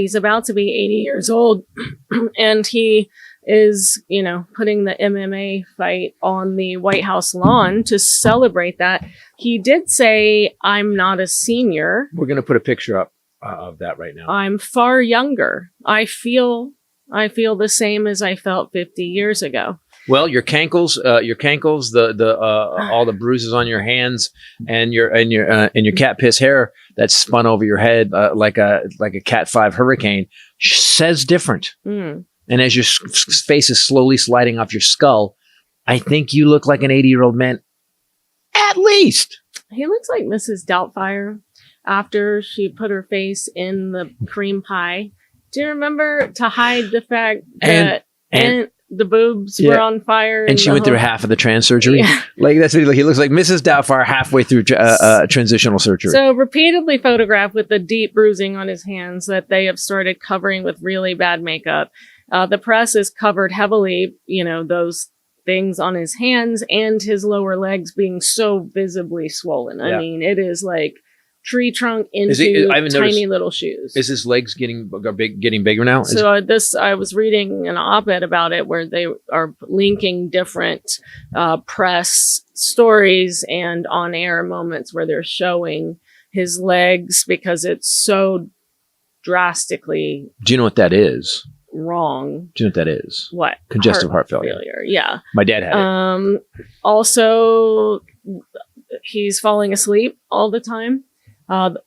he's about to be 80 years old, and he is, putting the MMA fight on the White House lawn to celebrate that. He did say, "I'm not a senior." We're going to put a picture up of that right now. "I'm far younger. I feel the same as I felt 50 years ago." Well, your cankles, the all the bruises on your hands, and your cat piss hair that's spun over your head like a Cat 5 hurricane says different. Mm. And as your face is slowly sliding off your skull, I think you look like an 80-year-old man, at least. He looks like Mrs. Doubtfire after she put her face in the cream pie. Do you remember, to hide the fact that and the boobs were on fire? And she went through half of the trans surgery. Yeah. Like that's what he looks like, Mrs. Doubtfire halfway through transitional surgery. So repeatedly photographed with the deep bruising on his hands that they have started covering with really bad makeup. The press has covered heavily, those things on his hands and his lower legs being so visibly swollen. I mean, it is like tree trunk into tiny little shoes. Is his legs getting bigger now? So I was reading an op-ed about it where they are linking different press stories and on-air moments where they're showing his legs because it's so drastically. Do you know what that is? Wrong. Do you know what that is? What? Congestive heart failure. Yeah. My dad had it. Also, he's falling asleep all the time.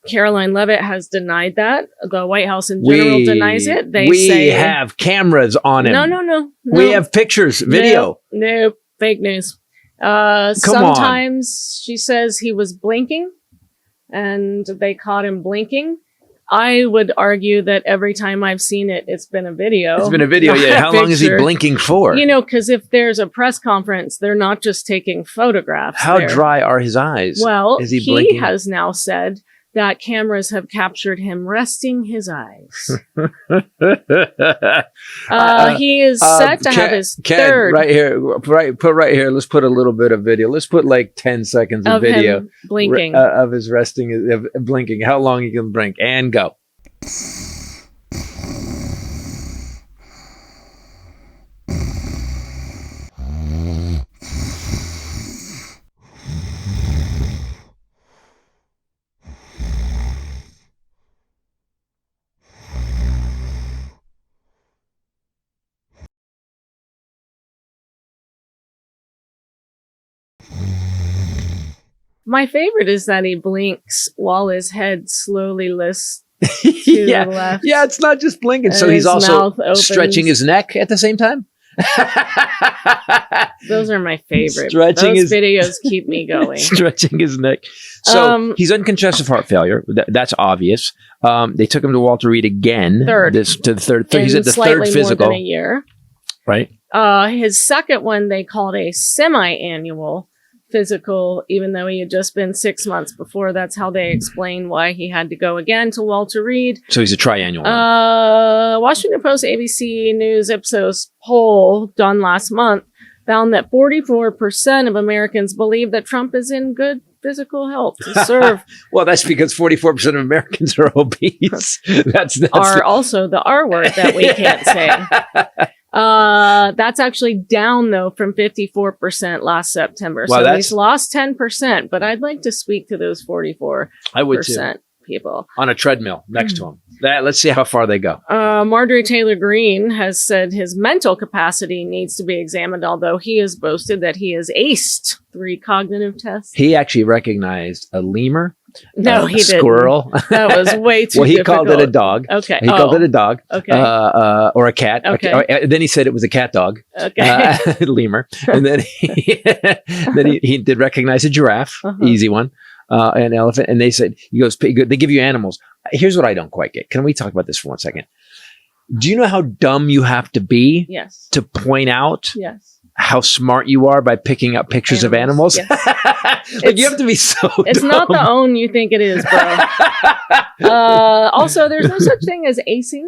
Caroline Leavitt has denied that. The White House in general denies it. We have cameras on him. No. We have pictures, video. No, fake news. Sometimes she says he was blinking and they caught him blinking. I would argue that every time I've seen it, it's been a video. It's been a video, yeah. How long is he blinking for? Because if there's a press conference, they're not just taking photographs. How dry are his eyes? Well, is he blinking? Has now said that cameras have captured him resting his eyes. He is set to have his third. Right here, put right here. Let's put a little bit of video. Let's put like 10 seconds of video him blinking of his resting, blinking. How long he can blink, and go. My favorite is that he blinks while his head slowly lifts to the left. Yeah, it's not just blinking. So he's also stretching his neck at the same time. Those are my favorite. Those videos keep me going. Stretching his neck. So he's on congestive heart failure. That's obvious. They took him to Walter Reed again. He's at the third physical. More than a year. Right. His second one they called a semi-annual physical, even though he had just been 6 months before. That's how they explain why he had to go again to Walter Reed. So he's a triannual. Washington Post, ABC News Ipsos poll done last month found that 44% of Americans believe that Trump is in good physical health to serve. Well, that's because 44% of Americans are obese. That's also the R word that we can't say. That's actually down though from 54% last September. Wow, so he's lost 10%, but I'd like to speak to those 44% people on a treadmill next to him. Let's see how far they go. Marjorie Taylor Greene has said his mental capacity needs to be examined, although he has boasted that he has aced 3 cognitive tests. He actually recognized a lemur. No, he didn't. Squirrel. That was way too Well, he difficult. called it a dog. Okay. He called it a dog. Okay. Or a cat. Okay. Then he said it was a cat dog. Okay. Lemur. And then he did recognize a giraffe. Easy one. An elephant. And they said, they give you animals. Here's what I don't quite get. Can we talk about this for 1 second? Do you know how dumb you have to be to point out how smart you are by picking up pictures of animals? Yes. You have to be so It's dumb. not the own you think it is, bro. Also, there's no such thing as acing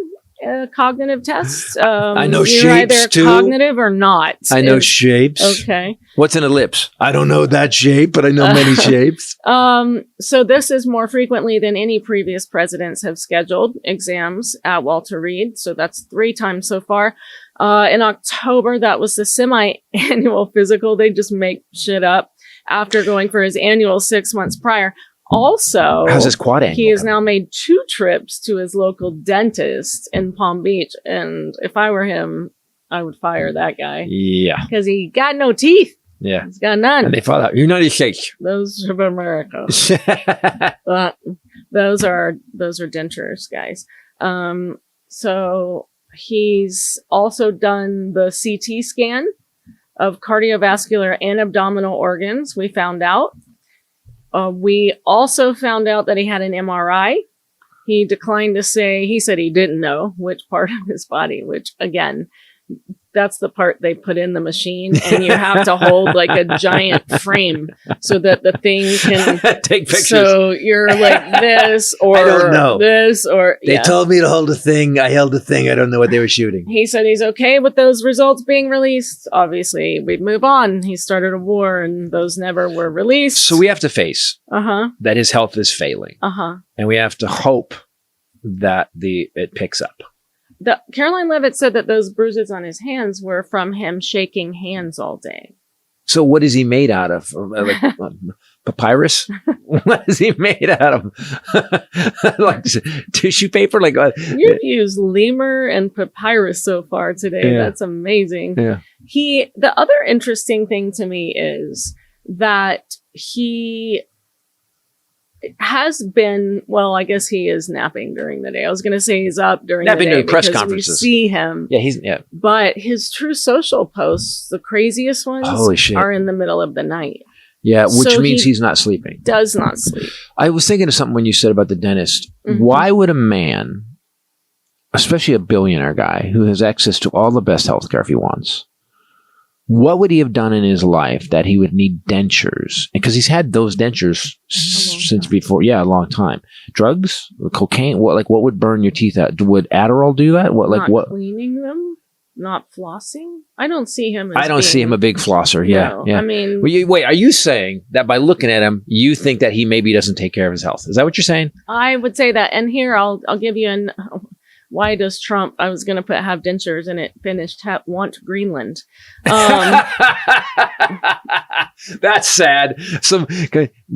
cognitive test. I know you're shapes either too. cognitive or not. I know shapes. Okay. What's an ellipse? I don't know that shape, but I know many shapes. So this is more frequently than any previous presidents have scheduled exams at Walter Reed. So that's 3 times so far. In October, that was the semi-annual physical. They just make shit up after going for his annual 6 months prior. Also, how's his quad angle? He has now made 2 trips to his local dentist in Palm Beach. And if I were him, I would fire that guy. Yeah. Because he got no teeth. Yeah. He's got none. And they fall out. United States. Those are America. But those are dentures, guys. So he's also done the CT scan of cardiovascular and abdominal organs. We found out. We also found out that he had an MRI. He declined to say, he said he didn't know which part of his body, which again, that's the part they put in the machine, and you have to hold like a giant frame so that the thing can take pictures. So you're like this or I don't know. This or they told me to hold a thing. I held the thing. I don't know what they were shooting. He said he's okay with those results being released. Obviously, we'd move on. He started a war, and those never were released. So we have to face that his health is failing, and we have to hope that it picks up. Caroline Leavitt said that those bruises on his hands were from him shaking hands all day. So what is he made out of? Like papyrus? What is he made out of? Like tissue paper? Like you've used lemur and papyrus so far today. Yeah. That's amazing. Yeah. The other interesting thing to me is that he has been, well, I guess he is napping during the day. I was going to say he's up during the day during press because conferences. We see him. Yeah, But his true social posts, the craziest ones, holy shit, are in the middle of the night. Yeah, which means he's not sleeping. Does not sleep. I was thinking of something when you said about the dentist. Mm-hmm. Why would a man, especially a billionaire guy who has access to all the best healthcare if he wants, what would he have done in his life that he would need dentures? Because he's had those dentures since before. Yeah, a long time. Drugs, cocaine. What would burn your teeth out? Would Adderall do that? Not cleaning them, not flossing. I don't see him. I don't see him a big flosser. Yeah, no, yeah. I mean, wait. Are you saying that by looking at him, you think that he maybe doesn't take care of his health? Is that what you're saying? I would say that. And here, I'll give you an. Why does Trump? I was going to have dentures, and it finished want Greenland. That's sad. So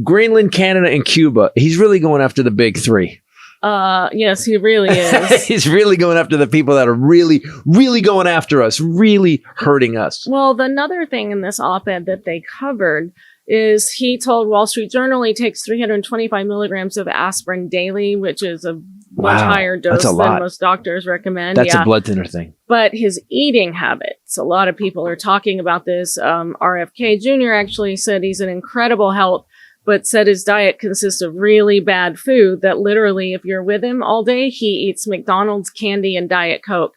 Greenland, Canada, and Cuba. He's really going after the big 3. Yes, he really is. He's really going after the people that are really, really going after us, really hurting us. Well, another thing in this op-ed that they covered is he told Wall Street Journal he takes 325 milligrams of aspirin daily, which is a much higher dose than most doctors recommend. That's a blood thinner thing. But his eating habits, a lot of people are talking about this. RFK Jr. actually said he's in incredible health, but said his diet consists of really bad food that literally, if you're with him all day, he eats McDonald's, candy, and Diet Coke.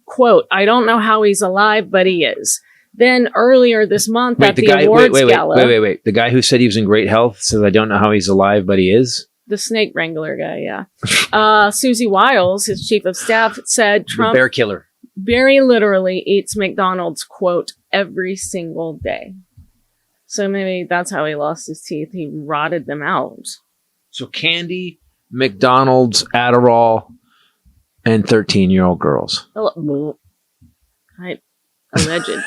Quote, I don't know how he's alive, but he is. Then earlier this month at the awards gala. Wait. The guy who said he was in great health says, I don't know how he's alive, but he is? The snake wrangler guy, yeah. Susie Wiles, his chief of staff, said Trump... The bear killer. Very literally eats McDonald's, quote, every single day. So maybe that's how he lost his teeth. He rotted them out. So candy, McDonald's, Adderall, and 13-year-old girls. Alleged. Alleged.